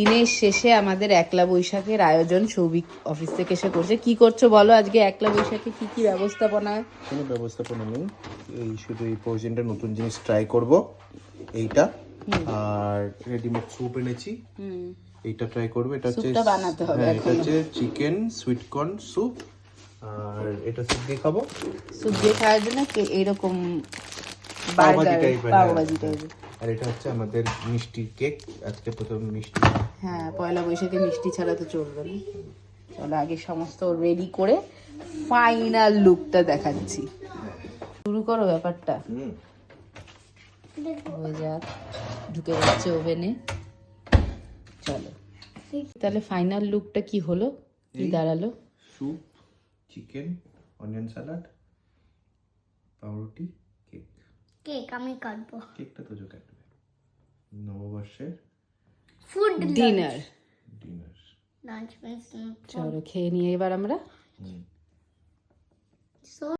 দিনের শেষে আমাদের একলা বৈশাখের আয়োজন সৌভিক অফিস থেকে এসে করছে। কি করছো বলো আজকে একলা বৈশাখে কি কি ব্যবস্থাপনা? কোনো ব্যবস্থাপনা নেই, এই শুধু এই প্রয়োজনটা নতুন জিনিস ট্রাই করব এইটা। আর রেডিমেড স্যুপ এনেছি, এইটা ট্রাই করব। এটা হচ্ছে স্যুপটা বানাতে হবে। হ্যাঁ, এটা হচ্ছে চিকেন সুইট কর্ন স্যুপ। আর এটা স্যুপ দিয়ে খাবো। স্যুপ দিয়ে খাওয়ার জন্য এরকম পাওভাজি বার্গার টাইপের, পাওভাজি টাইপের। আর এটা হচ্ছে আমাদের মিষ্টি কেক, আজকে প্রথম মিষ্টি। হ্যাঁ, পয়লা বৈশাখে মিষ্টি ছাড়া তো চলবে না। চলো আগে সমস্ত রেডি করে ফাইনাল লুকটা দেখাচ্ছি। শুরু করো ব্যাপারটা। হয়ে যাক, ঢুকে যাচ্ছে ওভেনে। চলো তাহলে ফাইনাল লুকটা কি হলো, কি দাঁড়ালো? স্যুপ, চিকেন, অনিয়ন স্যালাড, পাউরুটি, কেক। কেক আমি কাটবো। কেকটা তো কাটবে। নববর্ষের ফুড ডিনার। লাঞ্চ মিন্স চলো খেয়ে নিয়ে এবার আমরা।